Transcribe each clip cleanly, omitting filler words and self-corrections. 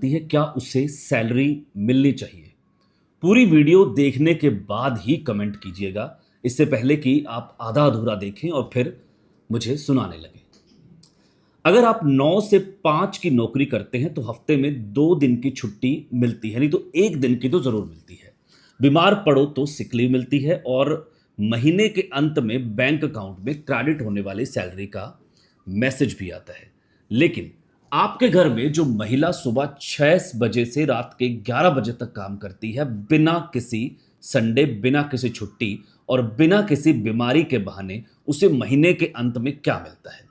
करती है, क्या उसे सैलरी मिलनी चाहिए? पूरी वीडियो देखने के बाद ही कमेंट कीजिएगा, इससे पहले कि आप आधा अधूरा देखें और फिर मुझे सुनाने लगें। अगर आप 9 से 5 की नौकरी करते हैं तो हफ्ते में 2 दिन की छुट्टी मिलती है, नहीं तो 1 दिन की तो जरूर मिलती है। बीमार पड़ो तो सिक लीव मिलती है और महीने के अंत में बैंक अकाउंट में क्रेडिट होने वाली सैलरी का मैसेज भी आता है। लेकिन आपके घर में जो महिला सुबह 6 बजे से रात के 11 बजे तक काम करती है, बिना किसी संडे, बिना किसी छुट्टी और बिना किसी बीमारी के बहाने, उसे महीने के अंत में क्या मिलता है?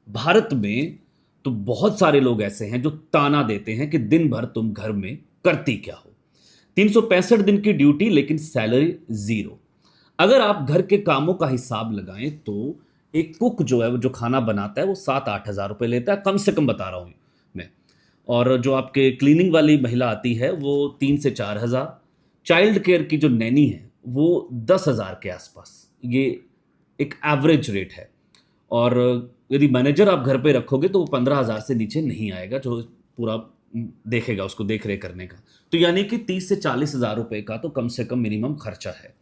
भारत में तो बहुत सारे लोग ऐसे हैं जो ताना देते हैं कि दिन भर तुम घर में करती क्या हो। 365 दिन की ड्यूटी लेकिन सैलरी जीरो। अगर आप घर के कामों का हिसाब लगाएं तो एक कुक जो है, वो जो खाना बनाता है, वो 7-8 हज़ार रुपए लेता है, कम से कम बता रहा हूं मैं। और जो आपके क्लीनिंग वाली महिला आती है वो 3 से 4 हज़ार। चाइल्ड केयर की जो नैनी है वो 10 हज़ार के आसपास। ये एक एवरेज रेट है। और यदि मैनेजर आप घर पे रखोगे तो वो 15 हज़ार से नीचे नहीं आएगा, जो पूरा देखेगा उसको देख रेख करने का। तो यानी कि 30 से 40 हज़ार रुपए का तो कम से कम मिनिमम खर्चा है।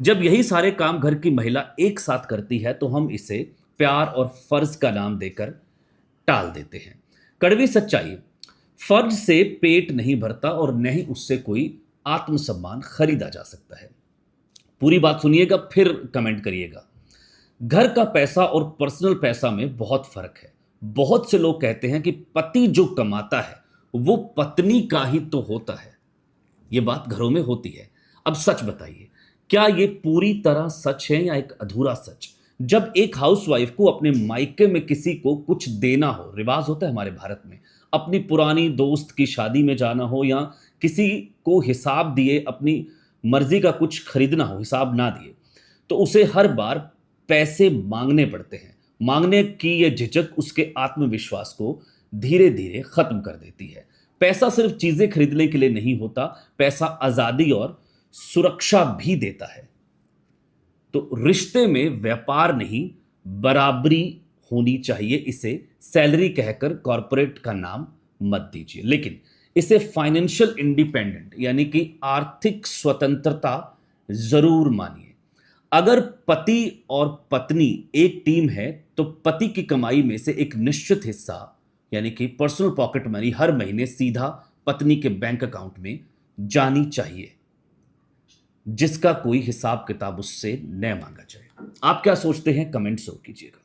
जब यही सारे काम घर की महिला एक साथ करती है तो हम इसे प्यार और फर्ज का नाम देकर टाल देते हैं। कड़वी सच्चाई, फर्ज से पेट नहीं भरता और न ही उससे कोई आत्मसम्मान खरीदा जा सकता है। पूरी बात सुनिएगा फिर कमेंट करिएगा। घर का पैसा और पर्सनल पैसा में बहुत फर्क है। बहुत से लोग कहते हैं कि पति जो कमाता है वो पत्नी का ही तो होता है। ये बात घरों में होती है। अब सच बताइए, क्या ये पूरी तरह सच है या एक अधूरा सच? जब एक हाउसवाइफ को अपने मायके में किसी को कुछ देना हो, रिवाज होता है हमारे भारत में, अपनी पुरानी दोस्त की शादी में जाना हो या किसी को हिसाब दिए अपनी मर्जी का कुछ खरीदना हो, हिसाब ना दिए, तो उसे हर बार पैसे मांगने पड़ते हैं। मांगने की यह झिझक उसके आत्मविश्वास को धीरे धीरे खत्म कर देती है। पैसा सिर्फ चीजें खरीदने के लिए नहीं होता, पैसा आजादी और सुरक्षा भी देता है। तो रिश्ते में व्यापार नहीं, बराबरी होनी चाहिए। इसे सैलरी कहकर कॉरपोरेट का नाम मत दीजिए, लेकिन इसे फाइनेंशियल इंडिपेंडेंट यानी कि आर्थिक स्वतंत्रता जरूर मानिए। अगर पति और पत्नी एक टीम है तो पति की कमाई में से एक निश्चित हिस्सा यानी कि पर्सनल पॉकेट मनी हर महीने सीधा पत्नी के बैंक अकाउंट में जानी चाहिए, जिसका कोई हिसाब किताब उससे न मांगा जाए। आप क्या सोचते हैं? कमेंट जरूर कीजिएगा।